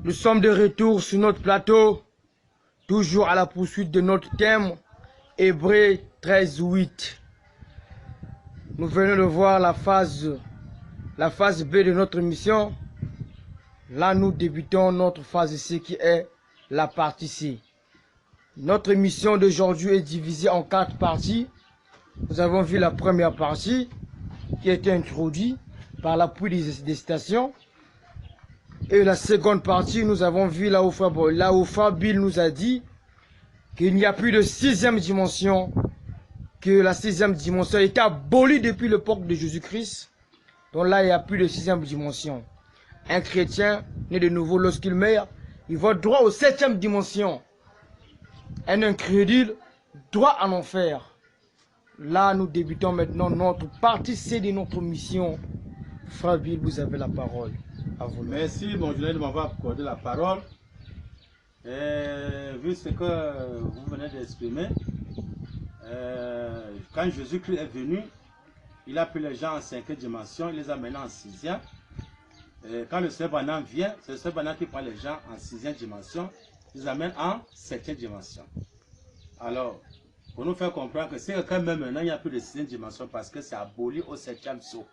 Nous sommes de retour sur notre plateau, toujours à la poursuite de notre thème, Hébreux 13:8. Nous venons de voir la phase B de notre mission. Là, nous débutons notre phase C qui est la partie C. Notre mission d'aujourd'hui est divisée en 4 parties. Nous avons vu la première partie qui a été introduite par l'appui des stations. Et la seconde partie, nous avons vu là où Frère Bill nous a dit qu'il n'y a plus de 6e dimension, que la 6e dimension est abolie depuis l'époque de Jésus-Christ. Donc là, il n'y a plus de 6e dimension. Un chrétien, né de nouveau, lorsqu'il meurt, il va droit aux 7e dimension. Un incrédule, droit en enfer. Là, nous débutons maintenant notre partie C de notre mission. Frère Bill, vous avez la parole. À vous. Merci, mon journaliste, de m'avoir accordé la parole. Vu ce que vous venez d'exprimer, quand Jésus-Christ est venu, il a pris les gens en 5e dimension, il les a menés en 6e. Quand le Seigneur Branham vient, c'est le Seigneur Branham qui prend les gens en 6e dimension, il les amène en 7e dimension. Alors, pour nous faire comprendre que c'est quand même maintenant, il n'y a plus de 6e dimension parce que c'est aboli au 7e saut.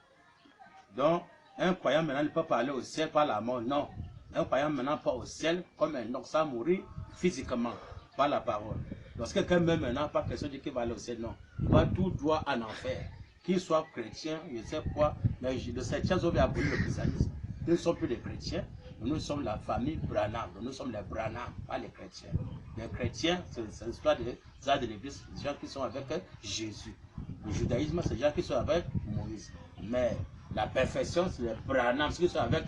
Donc, un croyant maintenant ne peut pas aller au ciel par la mort, non. Un croyant maintenant pas au ciel comme un homme sans mourir physiquement, par la parole. Lorsque quelqu'un meurt maintenant, pas question de qu'il va aller au ciel, non. Il va tout droit en enfer. Qu'il soit chrétien, je ne sais quoi, mais le 7e saut a aboli le christianisme. Nous ne sommes plus des chrétiens, nous sommes la famille Branham, nous sommes les Branham, pas les chrétiens. Les chrétiens, c'est l'histoire des gens de l'église, des gens qui sont avec Jésus. Le judaïsme, c'est des gens qui sont avec Moïse. Mais la perfection, c'est les Branham, ceux qui sont avec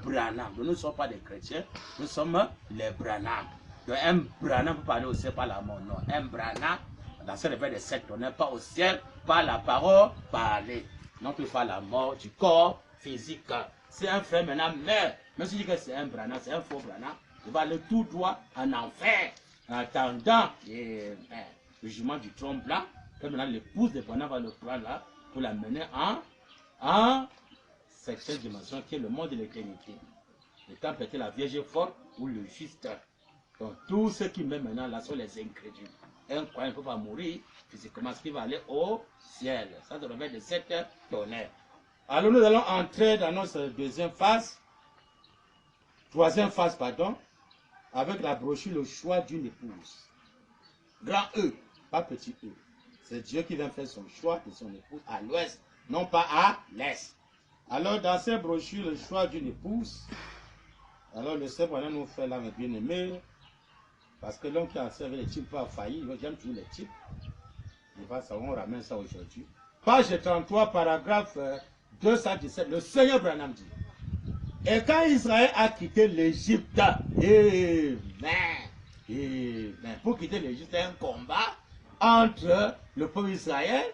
Branham. Nous ne sommes pas des chrétiens, nous sommes les Branham. Donc un Branham peut parler au ciel par la mort, non. Un Branham, dans ce réveil des sectes, on n'est pas au ciel par la parole parler. Non plus par la mort du corps physique. Si un frère maintenant meurt, même si je dis que c'est un Branham, c'est un faux Branham, il va aller tout droit en enfer, en attendant le jugement du trône blanc, que maintenant l'épouse de Branham va le prendre là, pour la mener en 7e dimension, qui est le monde de l'éternité. Le temple était la Vierge forte ou le juste. Donc tous ceux qui meurent maintenant là sont les incrédules. Un croyant ne peut pas mourir physiquement, ce qui va aller au ciel. Ça se révèle de cette tonnerre. Alors nous allons entrer dans notre troisième phase, pardon, avec la brochure Le choix d'une épouse. Grand E, pas petit E. C'est Dieu qui vient faire son choix de son épouse à l'ouest, non pas à l'est. Alors dans cette brochure Le choix d'une épouse, alors le Seigneur nous fait là, mes bien-aimés, parce que l'homme qui a servi les types va faillir, j'aime tous les types. On ramène ça aujourd'hui. Page 33, paragraphe 217, le Seigneur Branham dit: et quand Israël a quitté l'Égypte, pour quitter l'Égypte, c'est un combat entre le peuple Israël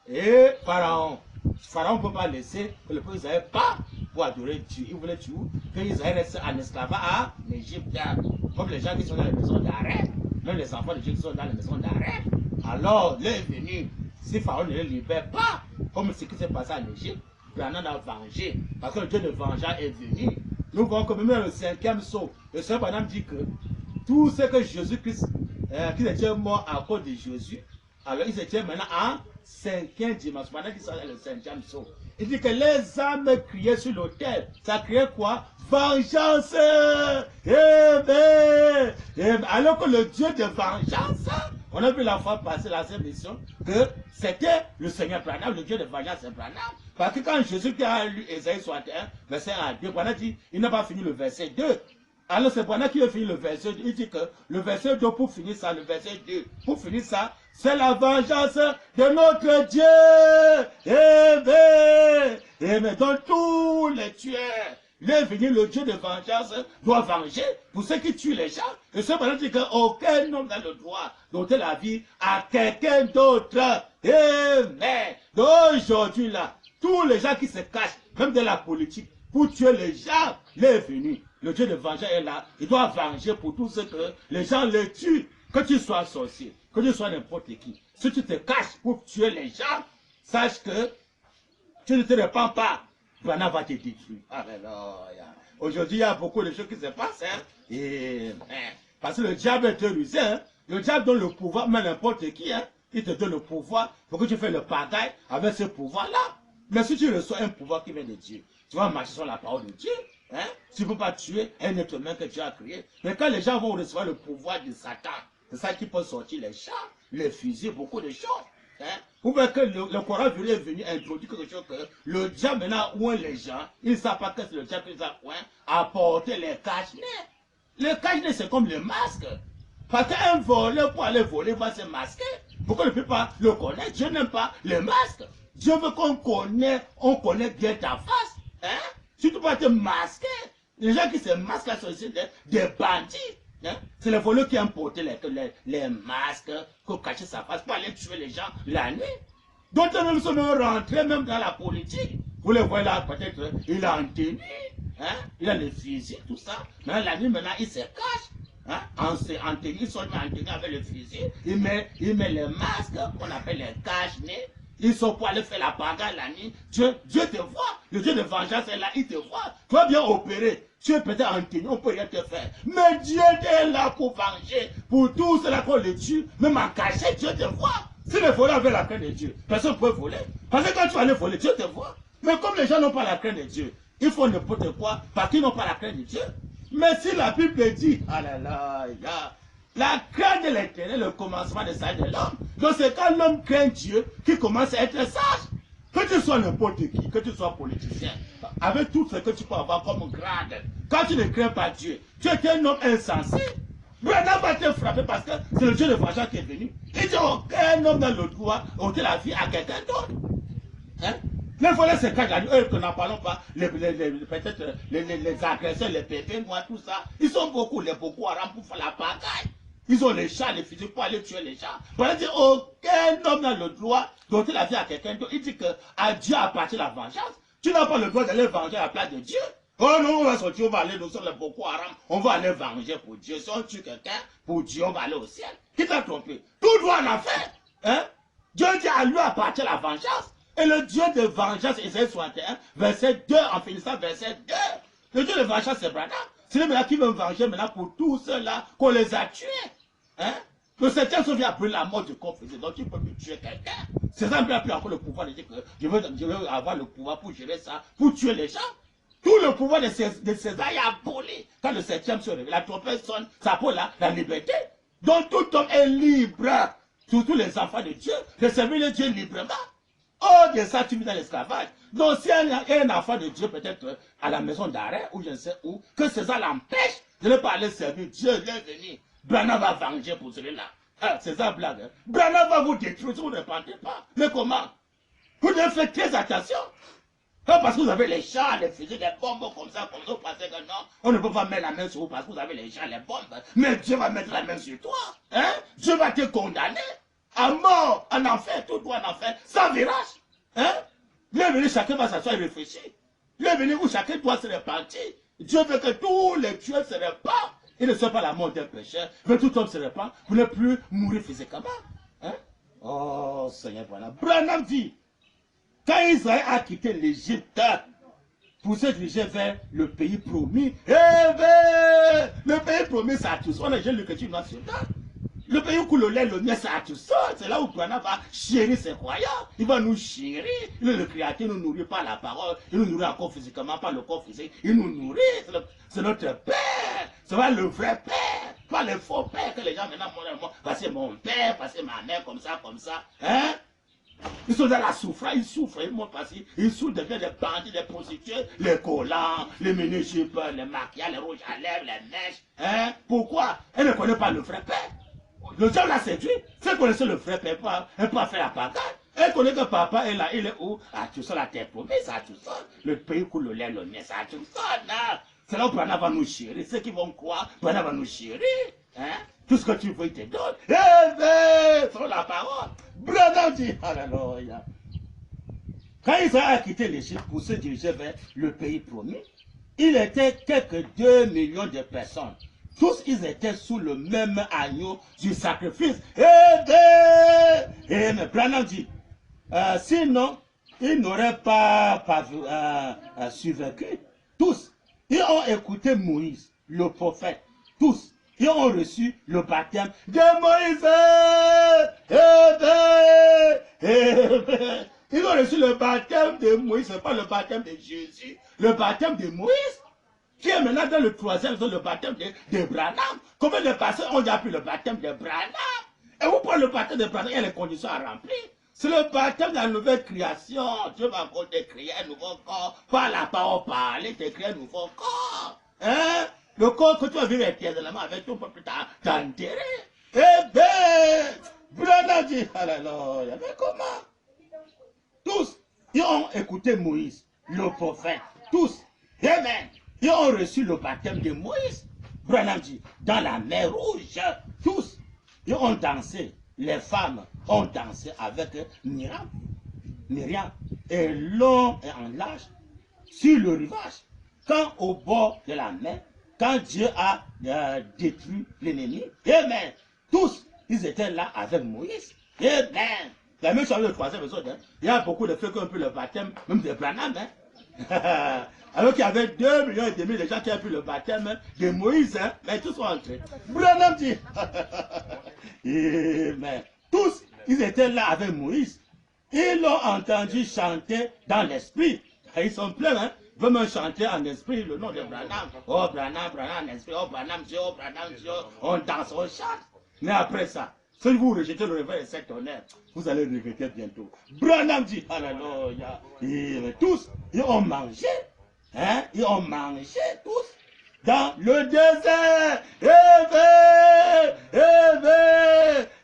et Pharaon. Pharaon ne peut pas laisser que le peuple Israël parte pour adorer Dieu. Il voulait tuer, que Israël reste en esclavage en Égypte. Comme les gens qui sont dans les maisons d'arrêt, même les enfants de Dieu qui sont dans les maisons d'arrêt. Alors, l'heure est venue. Si Pharaon ne les libère pas, comme ce qui s'est passé en Égypte, Branham a vengé, parce que le Dieu de vengeance est venu. Nous voyons que même dans le 5e saut, le Seigneur Branham dit que tout ce que Jésus-Christ, qui était mort à cause de Jésus, alors ils étaient maintenant en 5e dimension, pendant qu'ils sont dans le 5e saut. Il dit que les âmes criaient sur l'autel. Ça criait quoi? Vengeance! Alors que le Dieu de vengeance, on a vu la fois passer la cette mission, que c'était le Seigneur Branham, le Dieu de vengeance, c'est Branham. Parce que quand Jésus a lu Ésaïe 61, verset 1 à 2, Branham dit, il n'a pas fini le verset 2. Alors c'est Branham qui a fini le verset 2. Il dit que le verset 2, pour finir ça, le verset 2, pour finir ça, c'est la vengeance de notre Dieu. Mais dans tous les tueurs, il est venu, le Dieu de vengeance doit venger pour ceux qui tuent les gens. Et ce Branham dit qu'aucun homme n'a le droit d'ôter la vie à quelqu'un d'autre. Amen. D'aujourd'hui là, tous les gens qui se cachent, même de la politique, pour tuer les gens, il est venu. Le Dieu de vengeance est là. Il doit venger pour tout ce que les gens les tuent. Que tu sois sorcier, que tu sois n'importe qui. Si tu te caches pour tuer les gens, sache que tu ne te répands pas. Branham va te détruire. Alléluia. Aujourd'hui, il y a beaucoup de choses qui se passent. Hein? Parce que le diable est rusé. Hein? Le diable donne le pouvoir, mais n'importe qui. Hein? Il te donne le pouvoir pour que tu fasses le pagaille avec ce pouvoir-là. Mais si tu reçois un pouvoir qui vient de Dieu, tu vas marcher sur la parole de Dieu. Hein? Tu ne peux pas tuer un être humain que Dieu a créé. Mais quand les gens vont recevoir le pouvoir de Satan, c'est ça qui peut sortir les chats, les fusils, beaucoup de choses. Hein? Vous voyez que le coronavirus est venu introduire quelque chose que le diable maintenant ouin les gens, ils ne savent pas que c'est le diable qui les a ouin, apporter les cache-nez. Les cache-nez, c'est comme le masque. Parce qu'un voleur, pour aller voler, va se masquer. Pourquoi ne peut pas le connaître? Dieu n'aime pas les masques. Dieu veut qu'on connaisse bien ta face. Hein? Si tu peux te masquer, les gens qui se masquent là sont aussi des bandits. Hein? C'est les voleurs qui ont porté les masques pour cacher sa face, pour aller tuer les gens la nuit. D'autres même sont rentrés même dans la politique. Vous les voyez là, peut-être, il a un tenue, hein? Il a les fusils, tout ça. Mais la nuit, maintenant, il se cache. Hein? En tenue, seulement en tenue avec le fusil. Il met les masques qu'on appelle les cache-nez. Ils sont pour aller faire la bagarre la nuit. Dieu te voit. Le Dieu de vengeance est là, il te voit. Tu vas bien opérer. Tu es peut-être en tenue, on ne peut rien te faire. Mais Dieu est là pour venger. Pour tout cela qu'on le tue. Même en cachette, Dieu te voit. Si les voleurs avaient la crainte de Dieu, personne ne peut voler. Parce que quand tu vas aller voler, Dieu te voit. Mais comme les gens n'ont pas la crainte de Dieu, ils font n'importe quoi parce qu'ils n'ont pas la crainte de Dieu. Mais si la Bible dit, ah là là, la crainte de l'Éternel, le commencement des sages de l'homme. Donc c'est quand l'homme craint Dieu qu'il commence à être sage. Que tu sois n'importe qui, que tu sois politicien, avec tout ce que tu peux avoir comme grade, quand tu ne crains pas Dieu, tu es un homme insensé. Branham va te frapper parce que c'est le Dieu de vengeance qui est venu. Il dit aucun homme dans le droit ôter la vie à quelqu'un d'autre. Hein? Les voleurs se cachent la nuit, eux que n'en parlons pas, peut-être les agresseurs, les pépés, moi, tout ça, ils sont beaucoup, les Boko Haram pour faire la bagaille. Ils ont les chats, les fusils pour aller tuer les gens. Pour dire aucun homme n'a le droit d'ôter la vie à quelqu'un d'autre. Il dit que à Dieu appartient la vengeance. Tu n'as pas le droit d'aller venger à la place de Dieu. Oh non, on va sortir, on va aller, nous sommes les Boko Haram, on va aller venger pour Dieu. Si on tue quelqu'un, pour Dieu, on va aller au ciel. Qui t'a trompé? Tout droit en enfer. Hein? Dieu dit à lui appartient la vengeance. Et le Dieu de vengeance, Isaïe 61, verset 2, en finissant verset 2. Le Dieu de vengeance, c'est Branham. C'est lui maintenant qui veut venger maintenant pour tous ceux-là qu'on les a tués. Hein? Le septième sauve a pris la mort du confesseur, donc tu peux plus tuer quelqu'un. César n'a plus encore le pouvoir de dire que je veux avoir le pouvoir pour gérer ça, pour tuer les gens. Tout le pouvoir de César est aboli. Quand le septième se réveille, la trompette sonne, ça peut la liberté. Donc tout homme est libre, surtout les enfants de Dieu, de servir le Dieu librement. Oh, de ça, tu vis dans l'esclavage. Donc, si un enfant de Dieu, peut-être à la maison d'arrêt, ou je ne sais où, que César l'empêche de ne pas aller servir Dieu, il est venu. Branham va venger pour celui-là. Ah, César blague. Hein? Branham va vous détruire si vous ne répandez pas. Mais comment? Vous devez faire très attention. Pas parce que vous avez les chars, les fusils, les bombes comme ça, vous pensez que non, on ne peut pas mettre la main sur vous parce que vous avez les chars, les bombes. Mais Dieu va mettre la main sur toi. Hein? Dieu va te condamner. À mort, en enfer, tout droit en enfer, sans virage. Hein? Bienvenue, chacun va s'asseoir et réfléchir. Bienvenue où chacun doit se repentir. Dieu veut que tous les tueurs se répandent. Il ne soit pas la mort d'un pécheur. Mais tout homme se répand pour ne plus mourir physiquement. Hein? Oh, Seigneur, voilà. Branham dit, quand Israël a quitté l'Égypte pour se diriger vers le pays promis, le pays promis, c'est à tous. On a déjà lu que tu noir sur ça. Le pays où le lait, le miel, c'est à tout seul. C'est là où Branham va chérir ses croyants. Il va nous chérir. Il est le Créateur, il nous nourrit par la parole. Il nous nourrit encore physiquement, par le corps physique. Il nous nourrit. C'est notre Père. C'est le vrai Père. Pas le faux Père que les gens maintenant montrent. Passer mon Père, passer ma mère, comme ça, comme ça. Hein? Ils sont dans la souffrance, ils souffrent, ils montent passer. Ils souffrent, deviennent des bandits, des prostituées, les collants, les mini-jupes, les maquillages, les rouges à lèvres, les mèches. Hein? Pourquoi? Elle ne connaît pas le vrai Père. Le diable l'a séduit. Si elle connaissait le vrai père, elle peut faire la bagarre. Elle connaît que papa est là, il est où? À tout ça, la terre promise, à tout ça. Le pays coule le lait, le miel, à tout ça. C'est là où Branham va nous chérir. Ceux qui vont croire, Branham va nous chérir. Hein? Tout ce que tu veux, il te donne. Sur la parole. Branham dit, alléluia. Quand Israël a quitté l'Égypte pour se diriger vers le pays promis, il était quelques 2 millions de personnes. Tous ils étaient sous le même agneau du sacrifice. Mais Branham dit, sinon, ils n'auraient pas survécu. Tous, Ils ont écouté Moïse, le prophète, tous. Ils ont reçu le baptême de Moïse. Ils ont reçu le baptême de Moïse, ce n'est pas le baptême de Jésus, le baptême de Moïse, qui est maintenant dans le 3e, le baptême de Branham. Combien de personnes ont déjà pris le baptême de Branham? Et vous prenez le baptême de Branham, il y a les conditions à remplir. C'est le baptême de la nouvelle création. Dieu va encore te créer un nouveau corps. Pas la parole parler, te créer un nouveau corps. Hein? Le corps que tu vas vivre éternellement avec ton peuple t'enterrer. Eh bien, Branham dit, alléluia, mais comment? Tous, ils ont écouté Moïse, le prophète, tous. Amen. Ils ont reçu le baptême de Moïse. Branham dit, dans la mer rouge, tous, ils ont dansé. Les femmes ont dansé avec Myriam, et long et en large, sur le rivage. Quand au bord de la mer, quand Dieu a détruit l'ennemi, amen, tous, ils étaient là avec Moïse, amen. La même chose avec le 3e épisode, hein. Il y a beaucoup de frères qui ont pris le baptême, même de Branham, hein. Alors qu'il y avait 2,5 millions de gens qui ont pris le baptême de Moïse, hein. Mais tous sont entrés. Branham dit, amen. Tous, ils étaient là avec Moïse. Ils l'ont entendu chanter dans l'esprit. Ils sont pleins, hein. Ils veulent même chanter en esprit le nom de Branham. Oh, Branham, Branham, en esprit. Oh, Branham, Dieu, oh, Branham, Dieu. On danse, on chante. Mais après ça, si vous rejetez le réveil de cet honneur, vous allez regretter bientôt. Branham dit, alléluia. Et tous, ils ont mangé. Hein? Ils ont mangé tous. Dans le désert.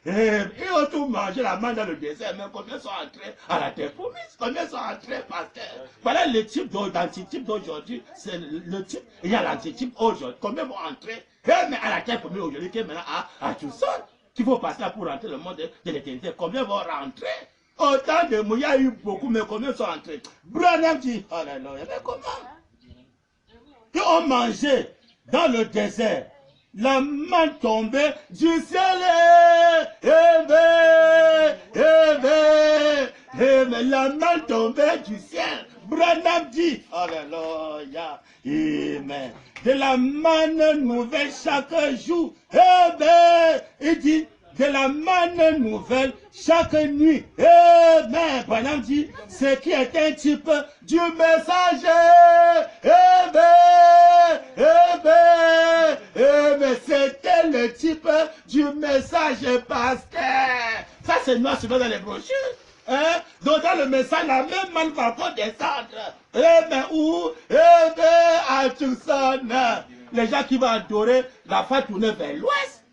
Ils ont tout mangé la manne dans le désert. Mais combien sont entrés à la terre promise? Combien sont entrés, pasteur? Voilà le type d'antitype d'aujourd'hui. C'est le type. Il y a l'antitype aujourd'hui. Combien vont entrer? Mais à la terre promise aujourd'hui, qui est maintenant à Tucson, qu'il faut passer là pour rentrer le monde de l'éternité. Combien vont rentrer? Autant de mots, il y a eu beaucoup, mais combien sont entrés? Branham dit, oh là là, mais comment? Ils ont mangé dans le désert. La manne tombée du ciel. La manne tombée du ciel. Branham dit, alléluia, amen. De la manne nouvelle chaque jour. Il dit, de la manne nouvelle chaque nuit. Amen. Branham dit, ce qui est un type du messager. C'était le type du message pasteur. Ça c'est noir souvent dans les brochures. Hein? Donc dans le message, la même manne va pas descendre. Mais où? À Tucson. Les gens qui vont adorer la fois tourner vers l'ouest.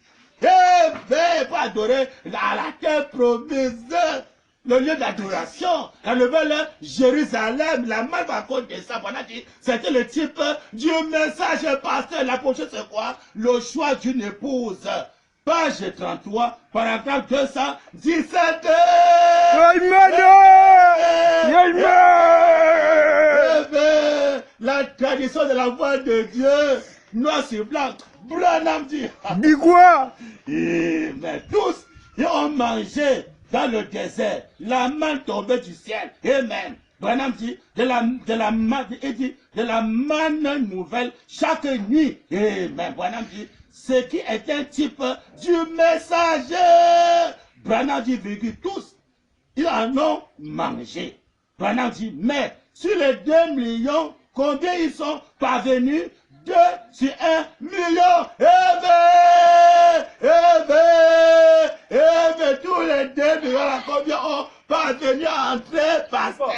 Pour adorer à la terre promise. Le lieu d'adoration, la nouvelle Jérusalem, la main va côté de ça. C'était le type du message pasteur. La prochaine c'est quoi? Le choix d'une épouse. Page 33, paragraphe 217. La tradition de la voix de Dieu, noir sur blanc. Branham dit. Dis quoi? Mais tous, ils ont mangé dans le désert, la manne tombée du ciel. Amen. Branham dit, de la manne nouvelle chaque nuit. Amen. Branham dit, ce qui est un type du messager. Branham dit, tous, ils en ont mangé. Branham dit, mais sur les 2 millions, combien ils sont parvenus? 2 sur 1 million. Tous les 2 millions, là, combien ont parvenu à entrer, pasteur?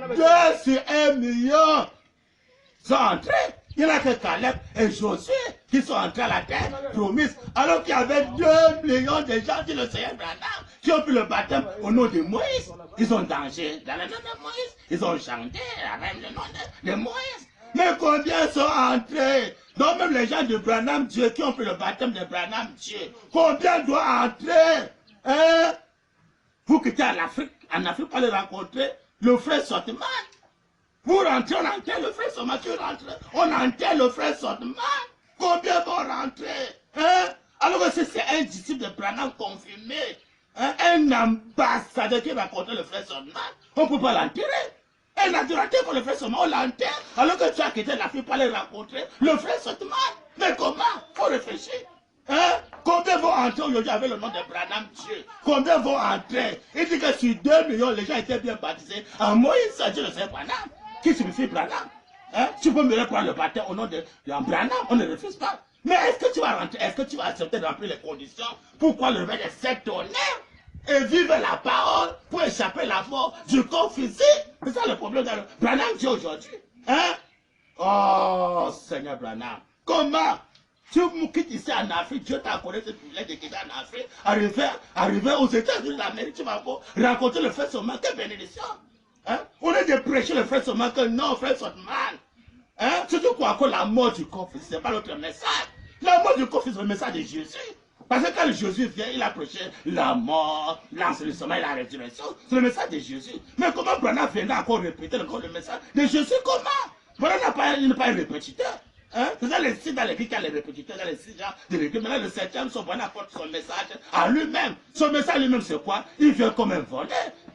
2 sur 1 million sont entrés. Il n'y en a que Caleb et Josué qui sont entrés à la terre promise. Alors qu'il y avait 2 millions de gens, dit le Seigneur Branham, qui ont pris le baptême au nom de Moïse. Ils ont dansé dans le nom de Moïse. Ils ont chanté avec le nom de Moïse. Mais combien sont entrés? Donc même les gens de Branham Dieu qui ont pris le baptême de Branham Dieu, combien doivent entrer? Hein? Vous quittez en Afrique pour aller rencontrer le frère Sotman. Vous rentrez, on enterre le frère Sotman, tu rentres, on enterre le frère Sotman. Combien vont rentrer? Hein? Alors que c'est un disciple de Branham confirmé, hein? Un ambassadeur qui rencontre le frère Sotman, on ne peut pas l'enterrer. Et naturalité pour le frère Sotman, on l'enterre, alors que tu as quitté la fille pour aller rencontrer le frère Sotman. Mais comment? Faut réfléchir. Hein? Combien vont entrer aujourd'hui avec le nom de Branham Dieu? Combien vont entrer? Il dit que sur 2 millions, les gens étaient bien baptisés. En Moïse, Dieu le sait Branham. Qui signifie Branham? Hein? Tu peux me reprendre le baptême au nom de Branham, on ne refuse pas. Mais est-ce que tu vas rentrer? Est-ce que tu vas accepter de remplir les conditions? Pourquoi le réveil de 7 tonnerres? Et vivre la parole pour échapper à la mort du corps physique? C'est ça le problème de Branham Dieu aujourd'hui. Hein? Oh, Seigneur Branham. Comment? Tu me quittes ici en Afrique, Dieu t'a accordé ce privilège de quitter en Afrique, arriver aux États-Unis d'Amérique, tu vas rencontrer le frère Sotman, quelle bénédiction! Hein? On est de prêcher le frère Sotman que non, frère Sotman. Hein? Surtout quoi que la mort du corps physique, ce n'est pas notre message. La mort du corps physique, c'est le message de Jésus. Parce que quand Jésus vient, il a prêché la mort, l'enseignement et la résurrection. C'est le message de Jésus. Mais comment Branham viendra encore répéter le message de Jésus? Comment? Branham n'est pas un répétiteur. Hein? C'est dans les sites dans lesquels il y a les répétiteurs, dans les sites de l'église. Maintenant, le 7e, son Branham apporte son message à lui-même. Son message à lui-même, c'est quoi? Il vient comme un voleur.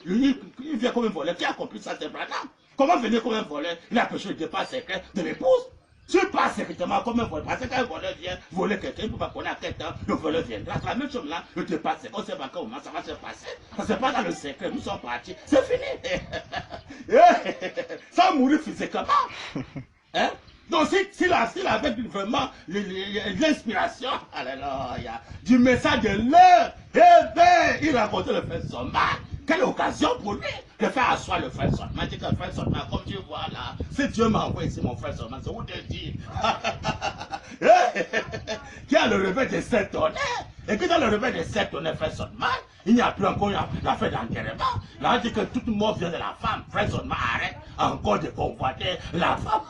Il vient comme un voleur. Qui a compris ça, c'est Branham. Comment venir comme un voleur? Il a prêché le départ secret de l'épouse. Tu passes secrètement comme un voleur. Parce que quand un voleur vient voler quelqu'un, il ne peut pas connaître à quel temps le voleur viendra. C'est la même chose là, le départ secret. On ne sait pas comment ça va se passer. Ça ne se passe pas dans le secret. Nous sommes partis. C'est fini. Sans mourir physiquement. Hein? Donc, s'il avait vraiment l'inspiration, alléluia, du message de l'heure, eh bien, il racontait le frère Sotman. Quelle occasion pour lui de faire asseoir le frère Sotman. Il dit que le frère Sotman, comme tu vois là, si Dieu m'a envoyé ici, mon frère Sotman, c'est où te dire. Qui a le réveil de 7 tonnerres. Et que dans le réveil de 7 tonnerres, frère Sotman, il n'y a plus encore l'affaire d'enterrement. Là, on dit que toute mort vient de la femme. Frère Sotman arrête encore de convoiter la femme.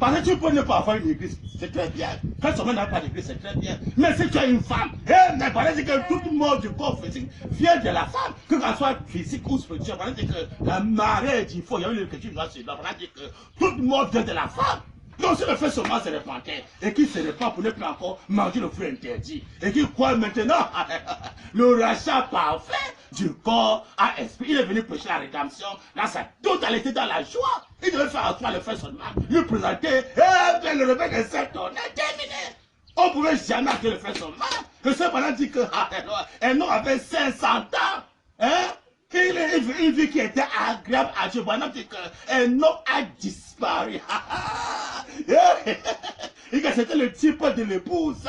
Parce que tu peux ne pas avoir une église, c'est très bien. Quand on n'a pas d'église, c'est très bien. Mais si tu as une femme, mais paraît que toute mort du corps physique vient de la femme, que qu'elle soit physique ou spirituelle. Paraît que la marée du faux, il y a eu l'écriture dans ce là, paraît que toute mort vient de la femme. Donc si le frère Sotman se répandait et qu'il se répand pour ne plus encore manger le fruit interdit et qu'il croit maintenant le rachat parfait du corps à esprit, il est venu prêcher la rédemption dans sa totalité, dans la joie. Il devait faire asseoir le frère Sotman, lui présenter, bien le réveil de 7 tonnes est terminé. On ne pouvait jamais appeler le frère Sotman. Le frère Sotman dit que un homme avait 500 ans. Hein? Une vie qui était agréable à Dieu. Branham dit qu'un homme a disparu. Et que c'était le type de l'épouse.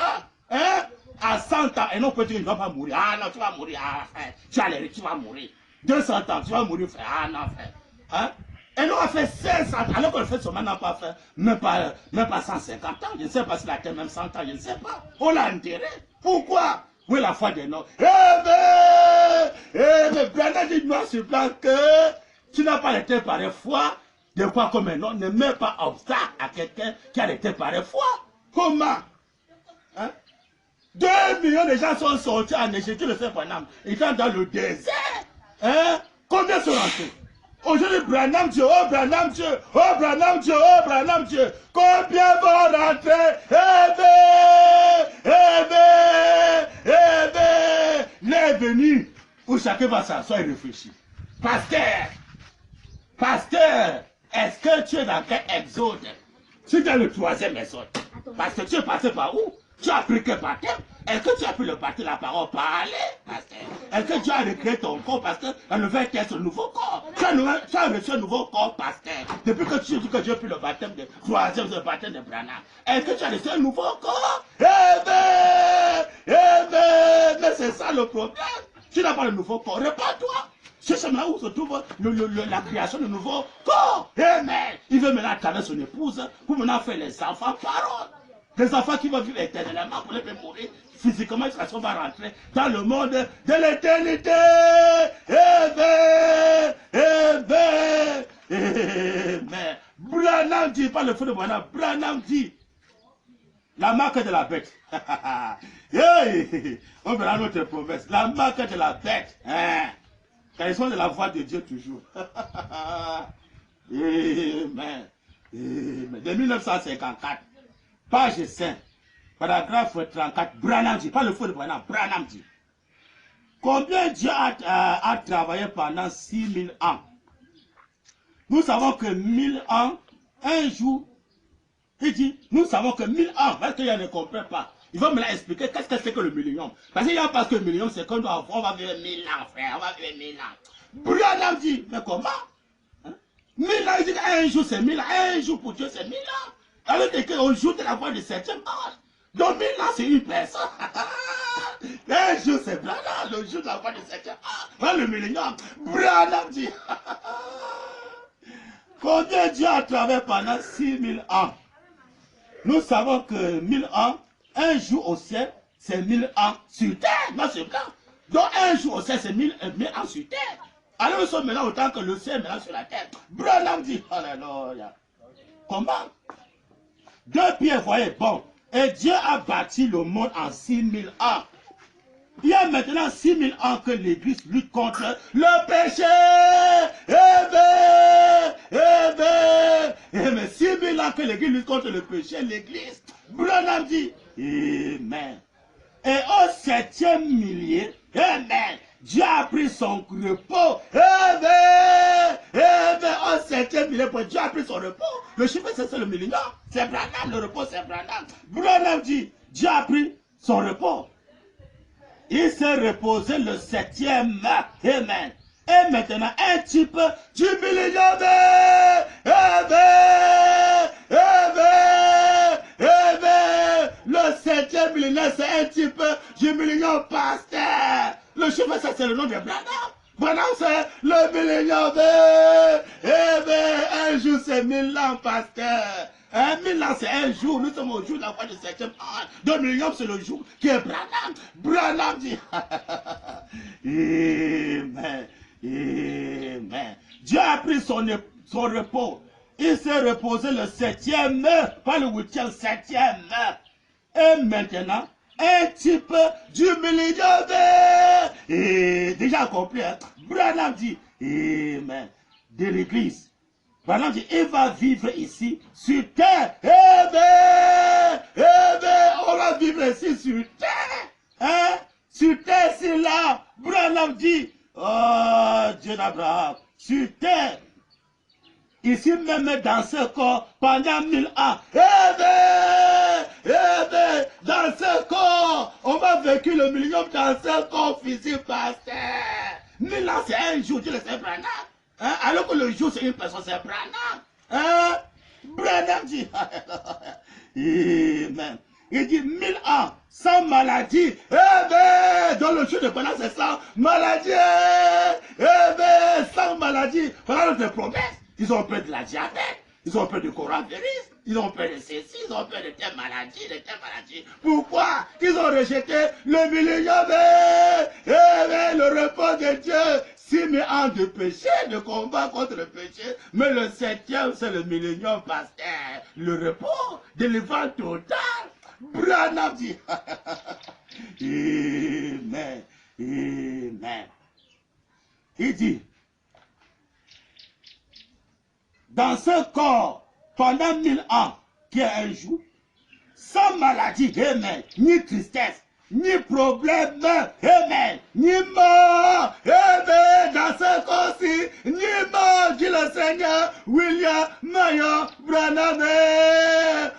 Hein? À 100 ans, un homme peut dire qu'il ne va pas mourir. Ah non, tu vas mourir. Ah, frère. Tu as l'hérité, tu vas mourir. 200 ans, tu vas mourir, frère. Ah non, frère. Hein? Un homme a fait 500 ans, alors que le frère Sotman n'a pas fait même pas 150 ans. Je ne sais pas s'il a fait même 100 ans, je ne sais pas. On l'a enterré. Pourquoi? Oui, la foi des noms. Mais Branham dit noir sur blanc que tu n'as pas été par foi, de quoi comme un homme ne met pas obstacle à quelqu'un qui a été par foi. Comment? Hein? 2 millions de gens sont sortis en Égypte, le frère Branham, étant dans le désert. Hein? Combien sont rentrés? Aujourd'hui, Branham Dieu, oh Branham Dieu, oh Branham Dieu, oh Branham Dieu. Combien vont rentrer? Il est venu où chacun va s'asseoir et réfléchir. Pasteur, est-ce que tu es dans quel exode? Tu es dans le 3e exode. Parce que tu es passé par où? Tu as pris quel baptême? Est-ce que tu as pu le baptême, la parole parler, pasteur? Est-ce que tu as recréé ton corps, parce que la nouvelle est ce nouveau corps? Tu as reçu un nouveau corps, pasteur. Depuis que tu dis que tu as pu le baptême de 3e, le baptême de Branham. Est-ce que tu as reçu un nouveau corps? Mais c'est ça le problème. Tu n'as pas le nouveau corps. Répands-toi. C'est seulement où se trouve la création de nouveau corps. Amen. Il veut maintenant attraver son épouse pour maintenant faire les enfants parole. Des enfants qui vont vivre éternellement pour les faire mourir physiquement jusqu'à ce qu'on va rentrer dans le monde de l'éternité. Amen. Branham dit, pas le feu de Branham, Branham dit, la marque de la bête. On verra notre promesse. La marque de la bête. Car ils sont de la voix de Dieu toujours. Amen. De 1954. Page 5, paragraphe 34, Branham dit, pas le feu de Branham, Branham dit. Combien Dieu a travaillé pendant 6000 ans nous savons que 1000 ans, un jour, il dit, nous savons que 1000 ans, parce qu'il ne comprend pas. Il va me l'expliquer, qu'est-ce que c'est que le millénium? Parce qu'il y a parce que le millénium, c'est qu'on doit avoir, on va vivre 1000 ans, frère, on va vivre 1000 ans. Branham dit, mais comment? 1000 ans, il dit qu'un jour c'est 1000 ans, un jour pour Dieu c'est 1000 ans. Alors qu'on joue de la voix de 7e âge. Donc 1000 ans c'est une personne. Un jour c'est Branham, le jour de la voix de 7e âge. Le millénium, Branham dit. Combien Dieu a travaillé pendant 6000 ans? Nous savons que 1000 ans, un jour au ciel, c'est 1000 ans sur terre, non sur terre. Donc un jour au ciel, c'est 1000 ans sur terre. Alors nous sommes maintenant autant que le ciel maintenant sur la terre. Branham dit, alléluia. Comment? 2 Pierre, voyez, bon. Et Dieu a bâti le monde en 6000 ans. Il y a maintenant 6000 ans que l'Église lutte contre le péché. Mais 6000 ans que l'Église lutte contre le péché, l'Église, Branham dit, Amen. Et au 7e millier, Amen, Dieu a pris son repos. Amen. Au 7e millier, Dieu a pris son repos. Le chiffre, c'est le millénium. C'est Branham, le repos, c'est Branham. Branham dit, Dieu a pris son repos. Il s'est reposé le 7e. Amen. Et maintenant, un type du millénium. Le 7e millénaire, c'est un type du millénium pasteur. Le chiffre, ça c'est le nom de Branham. Branham, c'est le millénium. Un jour, c'est 1000 ans, pasteur. 1000 ans, c'est un jour. Nous sommes au jour de la voix du 7e âge. Donc, millénium, c'est le jour qui est Branham. Branham dit, Amen. Amen. Dieu a pris son repos. Il s'est reposé le 7e, pas le 8e, 7e. Et maintenant, un type du millénium. Et déjà compris, hein? Branham dit, Amen, de l'église. Branham dit, il va vivre ici, sur terre. Amen. On va vivre ici, sur terre. Hein? Sur terre, c'est là. Branham dit, oh, Dieu d'Abraham, sur terre. Ici même dans ce corps, pendant 1000 ans. Dans ce corps, on va vécu le millénium dans ce corps physique, pasteur. 1000 ans, c'est un jour, Dieu le sait, Branham. Hein? Alors que le jour, c'est une personne, c'est Branham. Hein? Branham dit, Amen. Il dit 1000 ans, sans maladie. Dans le jour de Branham, c'est sans maladie. Sans maladie. Voilà notre promesse. Ils ont peur de la diabète, ils ont peur du coronavirus, ils ont peur de ceci, ils ont peur de telle maladie, de telle maladie. Pourquoi? Ils ont rejeté le millénium, le repos de Dieu. 6000 ans de péché, de combat contre le péché. Mais le 7e, c'est le millénium, pasteur. Le repos, délivrance totale. Branham dit, Amen, Amen. Il dit, dans ce corps, pendant 1000 ans, qui est un jour, sans maladie, amen, ni tristesse, ni problème, amen, ni mort, amen, dans ce corps-ci, ni mort, dit le Seigneur, William Marion Branham.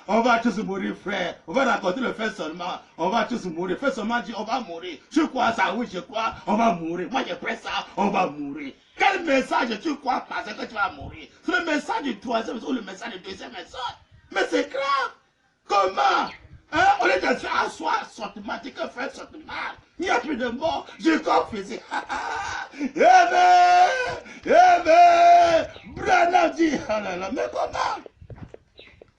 On va tous mourir, frère. On va raconter le fait seulement. On va tous mourir. Fait seulement dit, on va mourir. Je crois ça, oui, je crois, on va mourir. Moi, je crois ça, on va mourir. Quel message tu crois parce que tu vas mourir? C'est le message du 3e ou le message du 2e message. Mais c'est grave. Comment? Hein? On est dans un asseoir, sortimatique, fait sortiment. Il n'y a plus de mort. Je crois physique. Branham dit, oh là là, mais comment?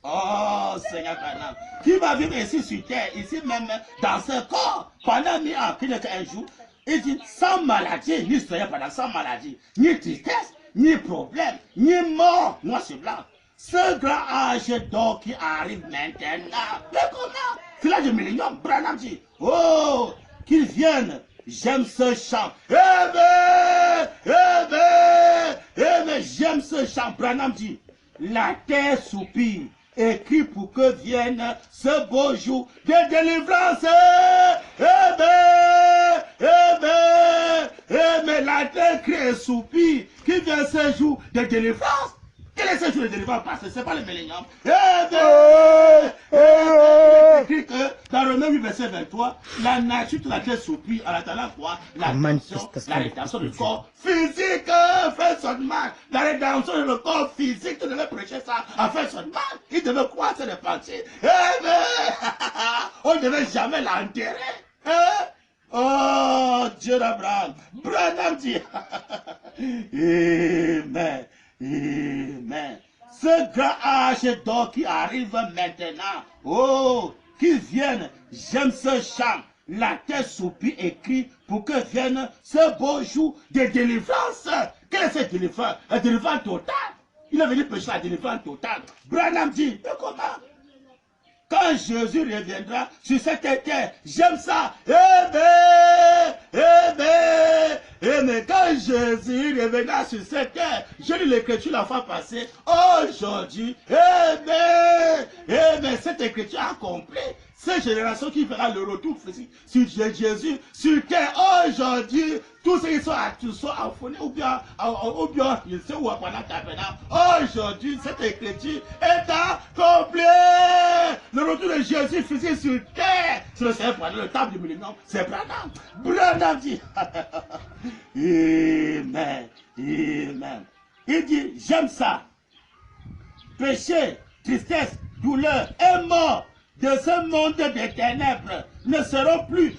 Oh Seigneur Branham, qui va vivre ici sur terre, ici même dans ce corps, pendant 1000 ans, qui n'est qu'un jour. Il dit, sans maladie, ni soyez pendant sans maladie, ni tristesse, ni problème, ni mort, noir sur blanc. Ce grand âge d'or qui arrive maintenant. Mais comment? C'est l'âge du millénium. Branham dit, oh, qu'ils viennent. J'aime ce chant. J'aime ce chant. Branham dit, la terre soupire. Écrit pour que vienne ce beau jour de délivrance. Mais la terre crie et soupire. Qui vient ce jour de délivrance? Quel est ce jour de délivrance, pasteur? Ce n'est pas le millénium. Il est écrit que dans Romains 8, verset 23, la nature de laquelle soupire en attendant quoi? La rédemption du corps physique fait son mal. La rédemption du corps physique, tu devais prêcher ça a fait son mal. Il devait croire ses pensées. On ne devait jamais l'enterrer. Oh, Dieu d'Abraham. Branham dit. Amen. Amen. Ce grand âge d'or qui arrive maintenant. Oh, qui vienne. J'aime ce chant. La terre soupire et crie pour que vienne ce beau jour de délivrance. Quelle est cette délivrance? La délivrance totale. Il est venu prêcher la délivrance totale. Branham dit, mais comment? Quand Jésus reviendra sur cette terre, j'aime ça. Mais quand Jésus reviendra sur cette terre, je lis l'écriture la fois passée, aujourd'hui, cette écriture accomplie. Cette génération qui fera le retour physique sur Jésus, sur terre, aujourd'hui, tous ceux qui sont enfonnés ou bien, ils sont où aujourd'hui, cette écriture est accomplie. Le retour de Jésus physique sur terre, c'est le table du millénium, c'est Branham. Branham dit, Amen, Amen. Il dit, j'aime ça. Péché, tristesse, douleur et mort de ce monde des ténèbres ne seront plus.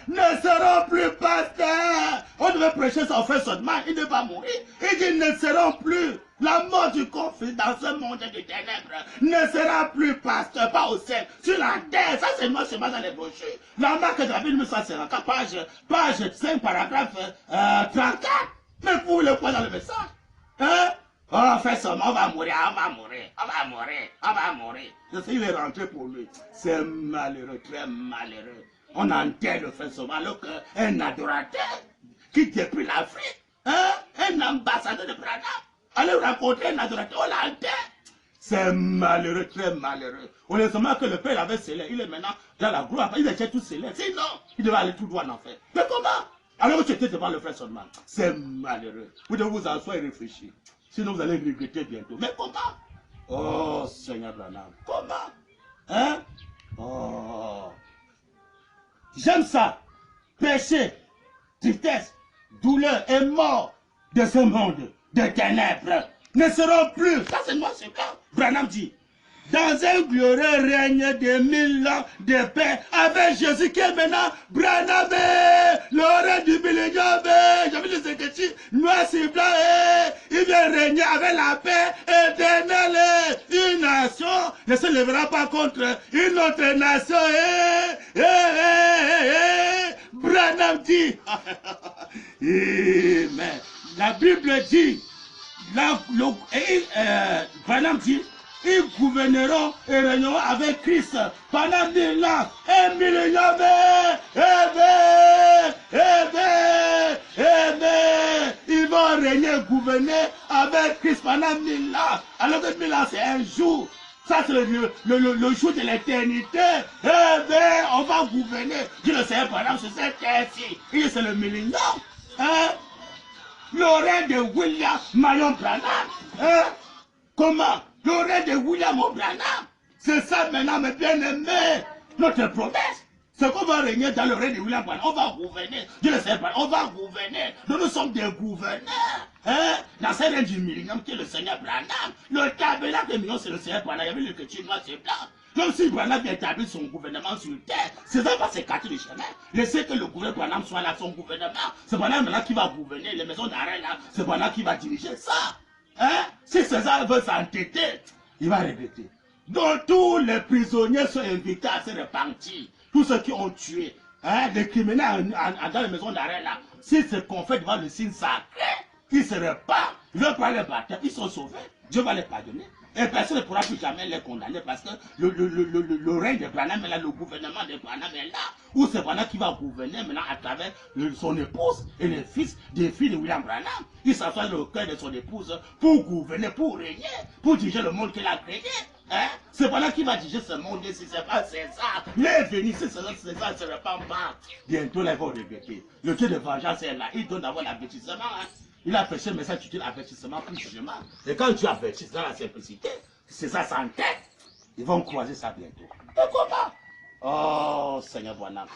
Ne seront plus pasteurs. On devait prêcher ça, on fait son mal, il ne va mourir. Il dit, ne seront plus. La mort du conflit dans ce monde des ténèbres ne sera plus pasteur, pas au ciel, sur la terre. Ça, c'est moi, c'est moi dans les brochures. La marque de la Bible 1954, page 5, paragraphe 34. Mais pour le point dans le message. Hein? Oh, fais ça, on va mourir, on va mourir, on va mourir, on va mourir. Je sais, il est rentré pour lui. C'est malheureux, très malheureux. On enterre le fait sauvage alors qu'un adorateur qui depuis l'Afrique, hein, un ambassadeur de Branham, allez rencontrer un adorateur, on l'enterre. C'est malheureux, très malheureux. On est seulement que le père avait scellé, il est maintenant dans la gloire, il était tout scellé. Sinon, il devait aller tout droit en enfer. Mais comment? Alors que tu étais devant le frère Sonman, c'est malheureux. Vous devez vous asseoir et réfléchir. Sinon, vous allez regretter bientôt. Mais comment? Oh, Seigneur Branham. Comment? Hein? Oh. J'aime ça. Péché, tristesse, douleur et mort de ce monde de ténèbres ne seront plus. Ça, c'est moi, c'est quand Branham dit. Dans un glorieux règne de 1000 ans de paix avec Jésus qui est maintenant Branham, le règne du millénium. J'avais les écritures noir sur blanc. Il vient régner avec la paix éternelle. Une nation ne se lèvera pas contre une autre nation. Branham dit. Amen. La Bible dit. Branham dit. Ils gouverneront et régneront avec Christ pendant 1000 ans. Un millénium. Ils vont régner et gouverner avec Christ pendant 1000 ans. Alors que 1000 ans, c'est un jour. Ça, c'est le jour de l'éternité. On va gouverner. Je le sais, par exemple, sur cette terre-ci. Et c'est le millénium. Hein? Le règne de William Marion Branham. Hein? Comment? Le règne de William Branham. C'est ça maintenant, mes bien-aimés. Notre promesse. C'est qu'on va régner dans le règne de William Branham. On va gouverner. Je le sais pas. On va gouverner. Nous sommes des gouverneurs. Hein? Dans ce règne du millénium qui est le Seigneur Branham. Le tabernacle des millions, c'est le Seigneur Branham. Il y avait l'écriture noir sur blanc. Même si Branham vient établir son gouvernement sur terre, c'est ça va s'écarter du chemin. Laissez que le gouvernement Branham soit là, son gouvernement. C'est Branham maintenant qui va gouverner les maisons d'arrêt là. C'est Branham qui va diriger ça. Hein? Si César veut s'entêter, il va regretter. Donc tous les prisonniers sont invités à se repentir. Tous ceux qui ont tué, hein, les criminels dans les maisons d'arrêt là, s'ils se confèrent devant le signe sacré, ils se repartent, ils veulent pas les battre, ils sont sauvés. Dieu va les pardonner. Et personne ne pourra plus jamais les condamner parce que le règne de Branham est là, le gouvernement de Branham est là. Où c'est Branham qui va gouverner maintenant à travers son épouse et les fils des filles de William Branham. Il s'assoit le cœur de son épouse pour gouverner, pour régner, pour diriger le monde qu'il a créé. Hein? C'est Branham qui va diriger ce monde si c'est pas César. Il est venu, si César ne se répand pas. Bientôt, là, ils vont regretter. Le Dieu de vengeance est là. Il donne d'abord l'avertissement. Hein? Il a péché, mais ça, tu dis avertissement plus jugement. Et quand tu avertis dans la simplicité, c'est ça sans tête. Ils vont croiser ça bientôt. Et comment? Oh, Seigneur Bonham.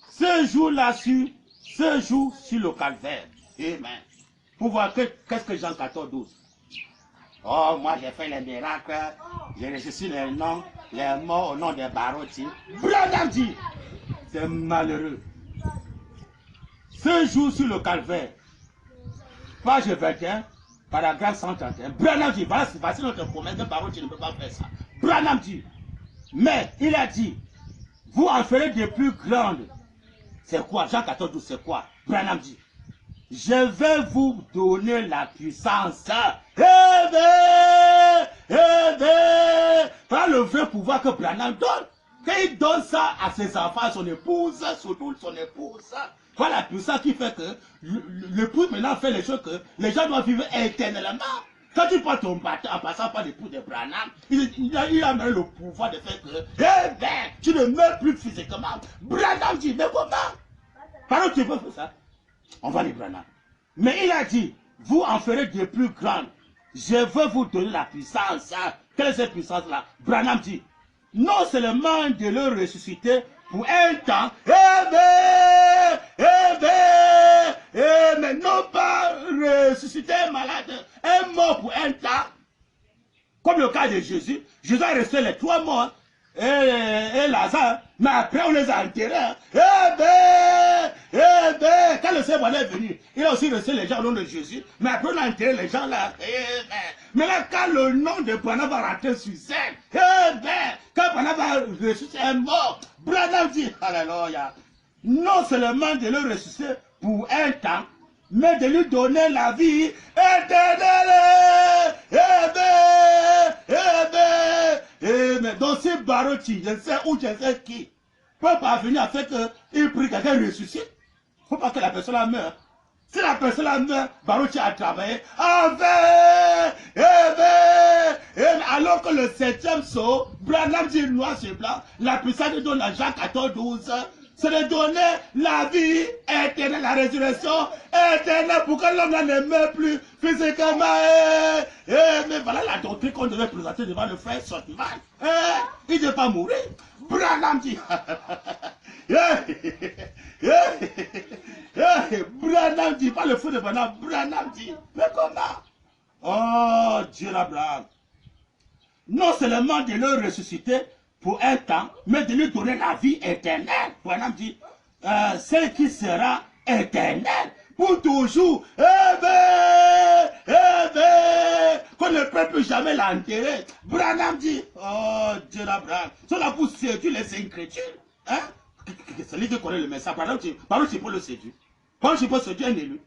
Ce jour-là, ce jour sur le calvaire. Amen. Pour voir qu'est-ce que Jean 14, 12. Oh, moi j'ai fait les miracles. J'ai ressuscité les noms, les morts au nom des Barotis. Branham dit. C'est malheureux. Ce jour sur le calvaire. Page 21, paragraphe 131. Branham dit, voici notre promesse de Barotis ne peut pas faire ça. Branham dit. Mais il a dit, vous en ferez de plus grandes. C'est quoi? Jean 14, 12, c'est quoi? Branham dit, je vais vous donner la puissance. Par le vrai pouvoir que Branham donne. Quand il donne ça à ses enfants, son épouse, surtout son épouse. Voilà la puissance qui fait que l'épouse maintenant fait les choses que les gens doivent vivre éternellement. Quand tu prends ton bâton en passant par l'époux de Branham, il a même le pouvoir de faire que, tu ne meurs plus physiquement. Branham dit, mais comment? Par où tu peux faire ça? On va les Branham. Mais il a dit, vous en ferez de plus grandes. Je veux vous donner la puissance. Quelle est cette puissance-là? Branham dit, non seulement de le ressusciter pour un temps, mais non pas ressusciter un malade, un mort pour un temps, comme le cas de Jésus. Jésus a resté les 3 morts, et Lazare, mais après on les a enterrés. Quand le Seigneur est venu, il a aussi resté les gens au nom de Jésus, mais après on a enterré les gens là. Mais là, quand le nom de Branham va rentrer sur scène, quand Branham va ressusciter un mort, Branham dit, alléluia, non seulement de le ressusciter pour un temps, mais de lui donner la vie éternelle. Donc ces Barotis, je sais où, je sais qui, peut parvenir à faire qu'il prie quelqu'un ressuscite. Il ne faut pas que la personne meure. Si la personne meurt, Barotis a travaillé alors que le 7e saut, Branham dit noir sur blanc, la puissance de donne à Jean 14, 12, c'est de donner la vie éternelle, la résurrection éternelle pour que l'homme ne meure plus physiquement. Mais voilà la doctrine qu'on devait présenter devant le frère Sotman. Il ne veut pas mourir. Branham dit. Branham dit, pas le feu de Branham, Branham dit. Mais comment? Oh, Dieu l'Abraham. Non seulement de le ressusciter pour un temps, mais de lui donner la vie éternelle. Branham dit, celle qui sera éternelle pour toujours. Qu'on ne peut plus jamais l'enterrer. Branham dit, oh Dieu l'Abraham. Cela pour séduire les incrédules. Hein? C'est lui qui connaît le message. Par exemple, tu peux le séduire. Par exemple, tu peux séduire un élu.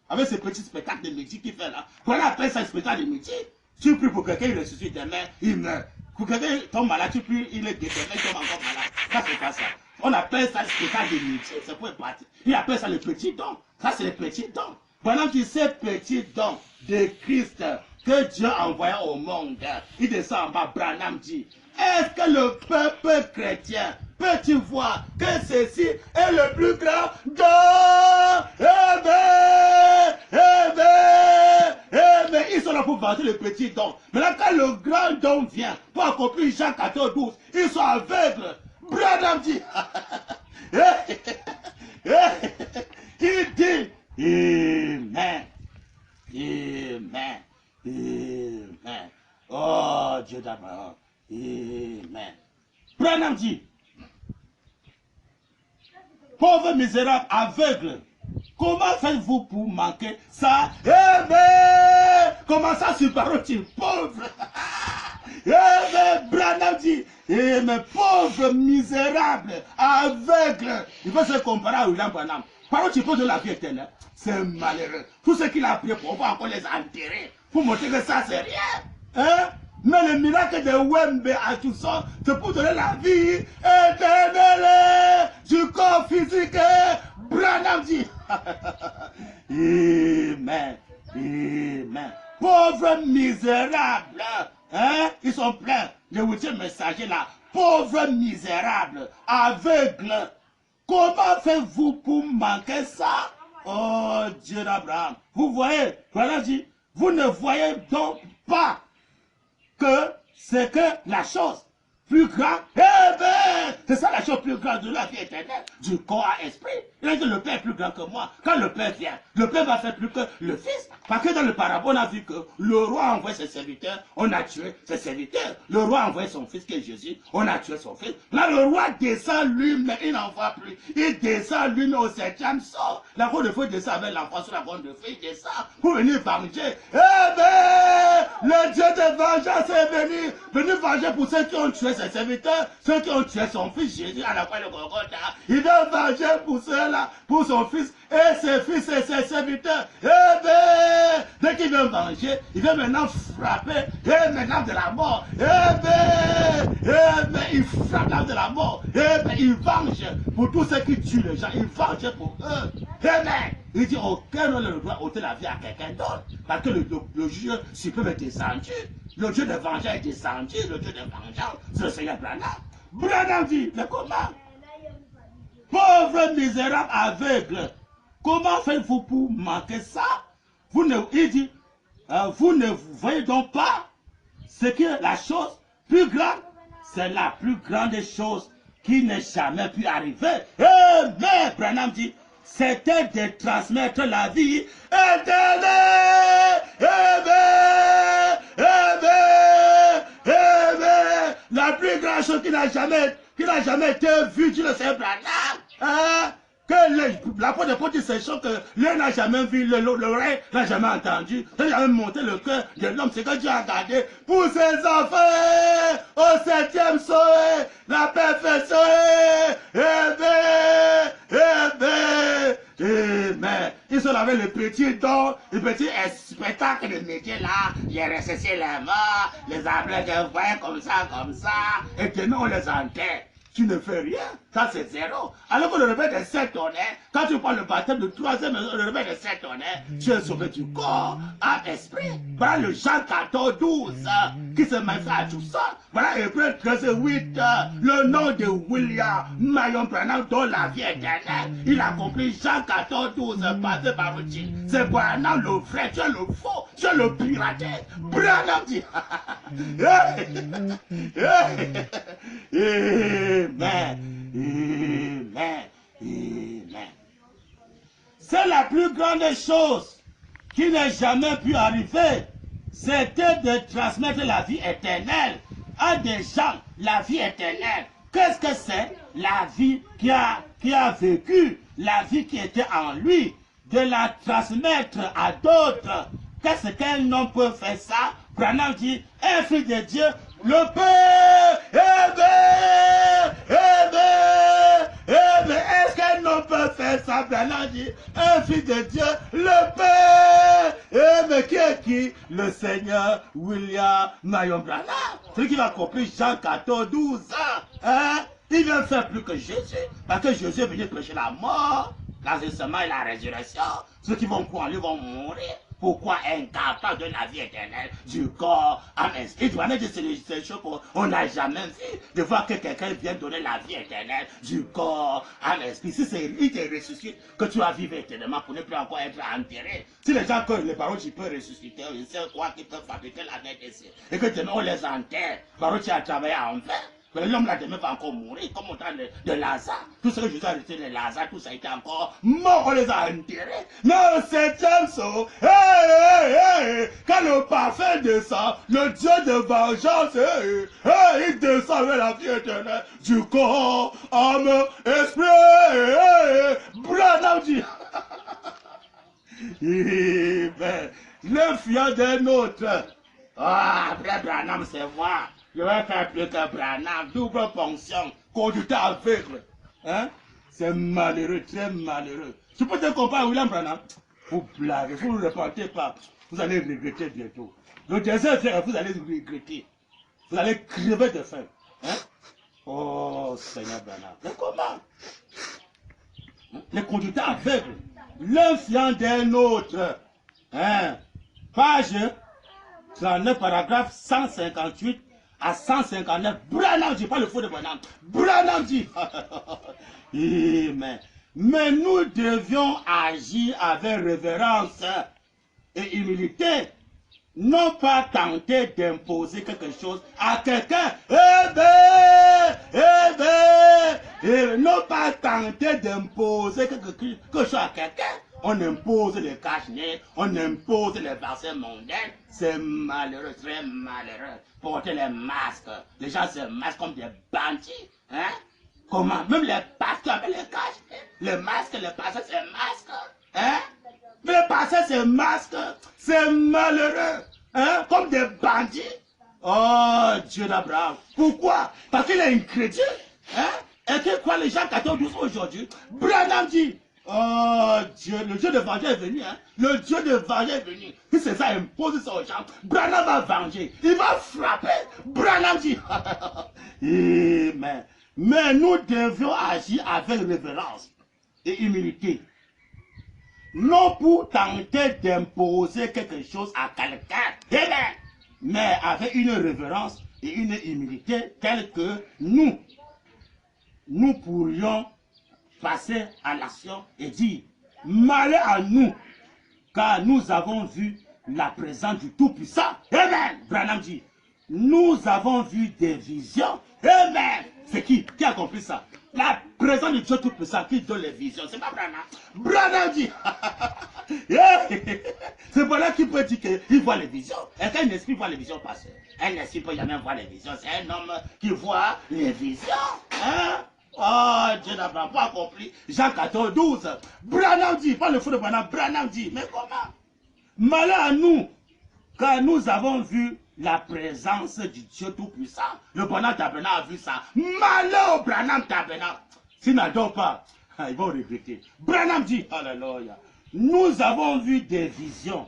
Avec ce petit spectacle de métier qu'il fait là. Voilà appelle ça un spectacle de métier. Tu pries pour quelqu'un, il ressuscite demain, il meurt. Pour quelqu'un tombe malade, tu pries, il est guéri, il tombe encore malade. Ça, c'est pas ça. On appelle ça le spectacle de métier. C'est pour partir. Il appelle ça le petit don. Ça, c'est le petit don. Pendant que ces petits dons de Christ que Dieu a envoyé au monde, il descend en bas. Branham dit, est-ce que le peuple chrétien peut-tu voir que ceci est le plus grand don? Mais ils sont là pour vanter le petit don. Mais là, quand le grand don vient pour accomplir Jean 14, 12, ils sont aveugles. Branham dit, il dit, Amen, Amen, Amen. Oh, Dieu d'Abraham, Amen. Branham dit, pauvre misérable aveugle, comment faites-vous pour manquer ça? Comment ça, Barotis, pauvre? Branham dit, mais pauvre misérable aveugle. Il faut se comparer à William Branham. Barotis pose de la vie éternelle. C'est malheureux. Tout ce qu'il a pris pour, on va encore les enterrer. Pour montrer que ça, c'est rien. Hein? Mais le miracle de Wembe à tout ça, c'est pour donner la vie éternelle du corps physique. Branham dit. Amen. Amen. Pauvres misérables. Hein? Ils sont pleins. Les 8e messagers là. Pauvres misérables. Aveugles. Comment faites-vous pour manquer ça? Oh Dieu d'Abraham. Vous voyez, voilà dit, vous ne voyez donc pas que c'est que la chose plus grande, eh ben, c'est ça la chose plus grande de la vie éternelle, du corps à esprit. Il a dit le Père est plus grand que moi. Quand le Père vient, le Père va faire plus que le Fils. Parce que dans le parabole, on a vu que le roi a envoyé ses serviteurs, on a tué ses serviteurs. Le roi a envoyé son fils qui est Jésus, on a tué son fils. Là, le roi descend lui-même, il n'envoie plus. Il descend lui-même au 7e sort. La couronne de feu descend avec l'enfant sur la couronne de feu, il descend pour venir venger. Eh ben, le Dieu de vengeance est venu venger pour ceux qui ont tué ses serviteurs, ceux qui ont tué son fils Jésus à la croix de Golgotha. Il vient venger pour ceux-là, pour son fils et ses fils et ses serviteurs. Eh ben, dès qu'il vient venger, il vient maintenant frapper, et maintenant de la mort. Eh ben, il frappe l'âme de la mort. Eh ben, il venge pour tous ceux qui tuent les gens, il venge pour eux. Eh ben, il dit aucun ne doit ôter la vie à quelqu'un d'autre, parce que le juge suprême est descendu. Le Dieu de vengeance est descendu, le Dieu de vengeance, c'est le Seigneur Branham. Branham dit, mais comment? Pauvre misérable aveugle, comment faites-vous pour manquer ça? Il dit, vous ne voyez donc pas ce que la chose plus grande, c'est la plus grande des choses qui n'est jamais pu arriver. Mais Branham dit, c'était de transmettre la vie éternelle. La plus grande chose qui n'a jamais été vue, tu le sais, Branham. Hein? Que l'apôtre de Paul dit ces choses que l'œil n'a jamais vu, l'oreille n'a jamais entendu, n'a jamais monté le cœur de l'homme. C'est que Dieu a gardé pour ses enfants au 7e seuil, la perfection. Ils sont avec le petit don, le petit spectacle de métier là, les ressuscités les morts, les aveugles voient comme ça, et que nous on les enterre. Tu ne fais rien, ça c'est zéro. Alors que le réveil de 7 tonnerres, quand tu prends le baptême de 3e, le réveil de 7 tonnerres, tu es sauvé du corps, âme, esprit. Voilà le Jean 14, 12, qui se met à tout ça. Voilà Hébreux 13, 8, le nom de William Marion Branham dont la vie éternelle. Il a compris Jean 14, 12, passé par routine. C'est Branham le vrai, tu es le faux, tu es le piraté. Branham dit, Amen. C'est la plus grande chose qui n'a jamais pu arriver. C'était de transmettre la vie éternelle à des gens. La vie éternelle. Qu'est-ce que c'est? La vie qui a vécu, la vie qui était en lui, de la transmettre à d'autres. Qu'est-ce qu'un homme peut faire ça? Branham dit, un fils de Dieu, le Père, est-ce qu'un homme peut faire ça? Branham dit, un fils de Dieu, le Père, qui est qui? Le Seigneur William Marion Branham. Celui qui va accomplir Jean 14, 12 hein? Il vient faire plus que Jésus, parce que Jésus est venu prêcher la mort, l'assaisonnement et la résurrection. Ceux qui vont croire en lui vont mourir. Pourquoi incapable de la vie éternelle, du corps à l'esprit? Tu vas dire c'est des choses qu'on n'a jamais vu, de voir que quelqu'un vient donner la vie éternelle, du corps à l'esprit. Si c'est lui qui te ressuscite, que tu vas vivre éternellement pour ne plus encore être enterré. Si les gens, que les paroles, tu peux ressusciter, ils savent quoi qu'ils peuvent fabriquer la tête ici, et que demain on les enterre, paroles, tu as travaillé en vain. Mais l'homme là demain va encore mourir, comme au temps de Lazare. Tout ce que Jésus a resté de Lazare, tout ça a été encore mort, on les a enterrés. Mais au 7e saut, quand le parfum descend, le Dieu de vengeance, il descend avec la vie éternelle du corps, âme, esprit. Branham dit, le fiant d'un autre. Ah, après Branham, c'est moi. Je vais faire plus que Branham, double ponction, conducteur aveugle. Hein? C'est malheureux, très malheureux. Je peux te comparer à William Branham. Vous blaguez, vous ne le repentez pas. Vous allez regretter bientôt. Le désert, vous allez regretter. Vous allez crever de faim. Hein? Oh, Seigneur Branham. Mais comment? Les conducteurs aveugles. L'un fiant d'un autre. Hein? Page 39, paragraphe 158. À 159, Branham dit, pas le faux de Branham, Branham dit, mais Mais nous devions agir avec révérence et humilité. Non pas tenter d'imposer quelque chose à quelqu'un. Non pas tenter d'imposer quelque chose à quelqu'un. On impose les cache-nez, on impose les versets mondains. C'est malheureux, très malheureux. Porter les masques. Les gens se masquent comme des bandits. Hein? Comment? Même les pasteurs avec les cache-nez. Les masques, les pasteurs se masquent. Hein? Les pasteurs se masquent. C'est malheureux. Hein? Comme des bandits. Oh, Dieu d'Abraham. Pourquoi? Parce qu'il est incrédule. Hein? Et que quoi les gens 14-12 aujourd'hui? Branham dit. Oh Dieu, le Dieu de vengeance est venu, hein? Le Dieu de vengeance est venu. Si c'est ça, impose ça aux gens. Branham va venger. Il va frapper. Branham dit. Amen. Mais nous devions agir avec révérence et humilité. Non pour tenter d'imposer quelque chose à quelqu'un. Amen. Mais avec une révérence et une humilité telle que nous pourrions passer à l'action et dire, malheur à nous, car nous avons vu la présence du Tout-Puissant. Amen. Branham dit, nous avons vu des visions. Amen. C'est qui a compris ça? La présence du Dieu Tout-Puissant qui donne les visions. C'est pas Branham. Branham dit, c'est Branham qui peut dire qu'il voit les visions. Et qu'un esprit voit les visions passer. Un esprit peut jamais voir les visions. C'est un homme qui voit les visions. Hein? Oh, Dieu n'a pas compris. Jean 14-12. Branham dit, pas le fou de Branham, Branham dit, mais comment? Malheur à nous, car nous avons vu la présence du Dieu Tout-Puissant. Le Branham Tabernacle a vu ça. Malheur au Branham Tabernacle. S'il n'adore pas, ils vont regretter. Branham dit, alléluia, nous avons vu des visions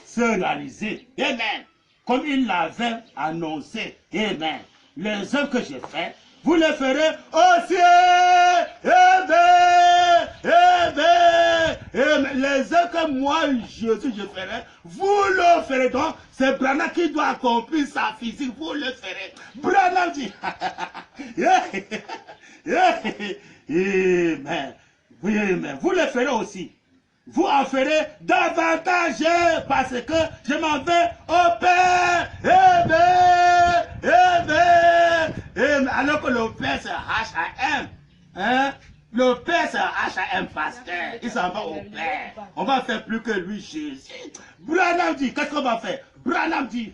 se réaliser. Amen. Comme il l'avait annoncé. Amen. Les œuvres que j'ai faites, vous les ferez aussi. Les œuvres que moi, Jésus, je ferai, vous le ferez. Donc, c'est Branham qui doit accomplir sa physique, vous le ferez. Branham dit. Amen. Oui, amen. Vous le ferez aussi. Vous en ferez davantage parce que je m'en vais au Père. Alors que le Père c'est H-A-M. Hein? Le Père c'est H-A-M pasteur. Il s'en va au Père. On va faire plus que lui Jésus. Branham dit, qu'est-ce qu'on va faire? Branham dit,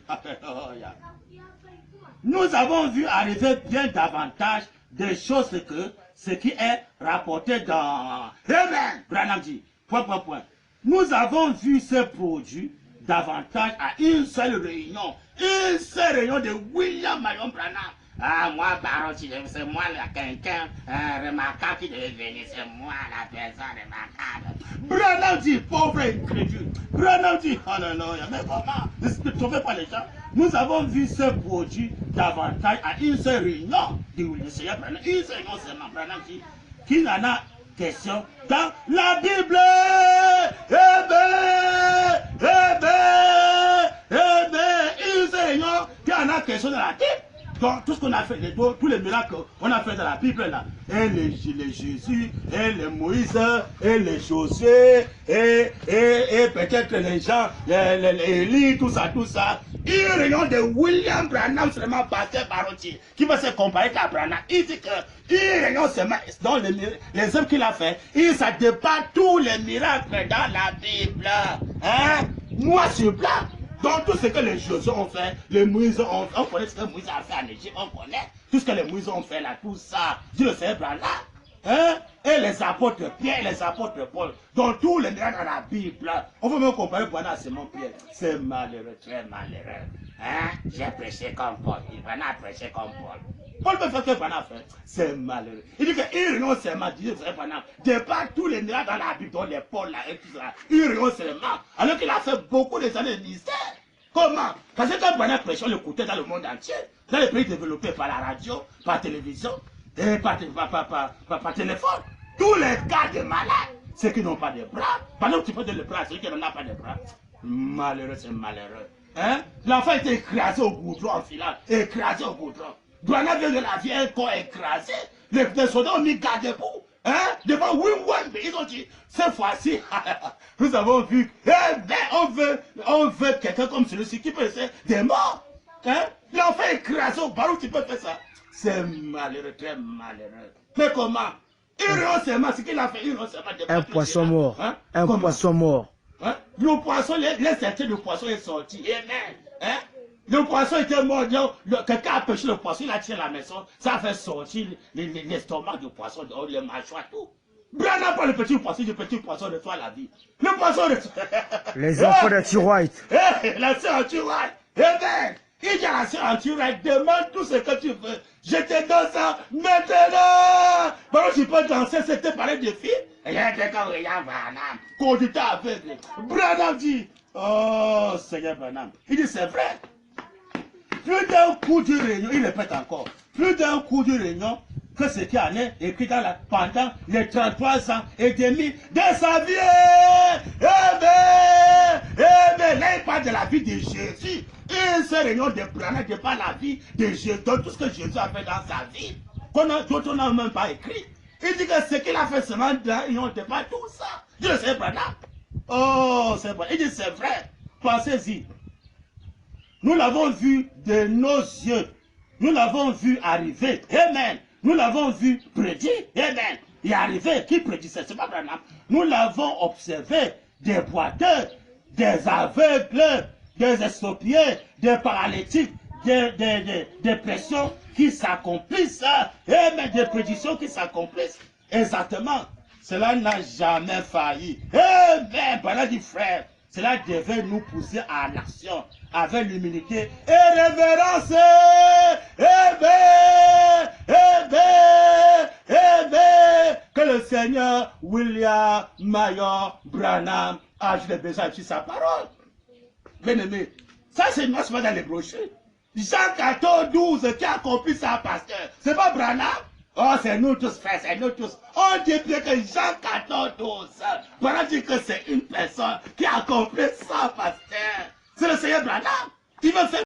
nous avons vu arriver bien davantage des choses que ce qui est rapporté dans... Amen. Branham dit, point. Nous avons vu ce produit davantage à une seule réunion. Une seule réunion de William Marion Branham. Ah, moi, Baron, c'est moi quelqu'un remarquable qui devait venir. C'est moi la personne remarquable. Branham dit, pauvre incrédule. Branham dit, alléluia. Mais comment? Ne trouvez pas les gens? Nous avons vu ce produit davantage à une seule réunion du Seigneur Branham. Une seule réunion seulement. Branham dit, qui n'en a question dans la Bible. Une seule réunion qui en a question dans la Bible. Donc, tout ce qu'on a fait, tous les miracles qu'on a fait dans la Bible, là, et les Jésus, et les Moïse, et les Josué, et peut-être les gens, les Élie, tout ça. Une réunion de William Branham, seulement pasteur Barotti, qui va se comparer à Branham. Il dit que une réunion seulement, dans les œuvres qu'il a fait, ça dépasse tous les miracles dans la Bible. Hein? Moi, sur place. Donc tout ce que les Josué ont fait, les Moïse ont fait, on connaît ce que Moïse a fait en Égypte, on connaît tout ce que les Moïse ont fait là, tout ça, Dieu le Seigneur là, hein? Et les apôtres Pierre et les apôtres Paul, dans tous les miracles dans la Bible, on veut même comparer Branham à Simon Pierre, c'est malheureux, très malheureux, hein? J'ai prêché comme Paul, Branham a prêché comme Paul. Paul peut faire ce que Branham a fait, c'est malheureux. Il dit qu'une réunion seulement, Dieu le Seigneur Branham, dépasse tous les miracles dans la Bible, dont les Paul là et tout ça, une réunion seulement, alors qu'il a fait beaucoup des années de ministère. Comment? Parce que quand Branham prêchait, on l'écoutait dans le monde entier, dans les pays développés par la radio, par télévision, et par téléphone. Tous les cas de malades, ceux qui n'ont pas de bras, pendant que tu fais de bras, ceux qui n'ont pas de bras, malheureux, c'est malheureux. Hein? L'enfant était écrasé au goudron en filant, écrasé au goudron. Branham vient de la vie, un corps écrasé. Les soldats ont mis garde debout. hein, devant Wim, ils ont dit, cette fois-ci, nous avons vu, eh ben, on veut quelqu'un comme celui-ci qui peut faire des morts. Hein? L'enfant écrasé au barreau, tu peux faire ça. C'est malheureux, très malheureux. Mais comment? Innocemment, ce qu'il a fait, innocemment. Un poisson mort. Hein? Un poisson mort. Hein? Le poisson, les de poisson est sorti. Amen. Hein? Le poisson était mort. Quelqu'un a pêché le poisson, il a tiré la maison. Ça a fait sortir l'estomac du poisson, les mâchoires, tout. Branham pas le petit poisson reçoit la vie. Le poisson reçoit. Les enfants de T-White. La sœur T-White. Amen. Il dit à la sœur T-White, demande tout ce que tu veux. Je te donne ça maintenant. Pendant que tu peux danser, c'était parler de filles. Et il y a quelqu'un qui regarde Branham. Conducteur aveugle. Branham dit, oh Seigneur Branham. Il dit, c'est vrai. Plus d'un coup de réunion, il répète encore. Plus d'un coup de réunion que ce qui en est écrit pendant les 33 ans et demi de sa vie. Là, il parle de la vie de Jésus. Une seule réunion de Branham de pas la vie de Jésus, de tout ce que Jésus a fait dans sa vie, d'autres n'ont même pas écrit. Il dit que ce qu'il a fait seulement dans la réunion de pas tout ça. Dieu c'est Branham. Oh, c'est vrai. Il dit c'est vrai. Pensez-y. Nous l'avons vu de nos yeux. Nous l'avons vu arriver. Amen. Nous l'avons vu prédire. Amen. Il est arrivé. Qui prédisait? C'est pas Branham. Nous l'avons observé. Des boiteux, des aveugles, des estropiés, des paralytiques, des pressions qui s'accomplissent. Amen. Des prédictions qui s'accomplissent. Exactement. Cela n'a jamais failli. Amen. Voilà dit frère. Cela devait nous pousser à l'action avec l'humilité et révérence. Que le Seigneur William Mayor Branham a besoin de sa parole. Bien aimé, ça c'est une pas dans les brochures. Jean 14, 12 qui a accompli ça, pasteur. C'est pas Branham. Oh, c'est nous tous, frères, c'est nous tous. On dit bien que Jean 14, 12, Branham dit que c'est une personne qui a accompli ça, pasteur. C'est le Seigneur Branham qui veut faire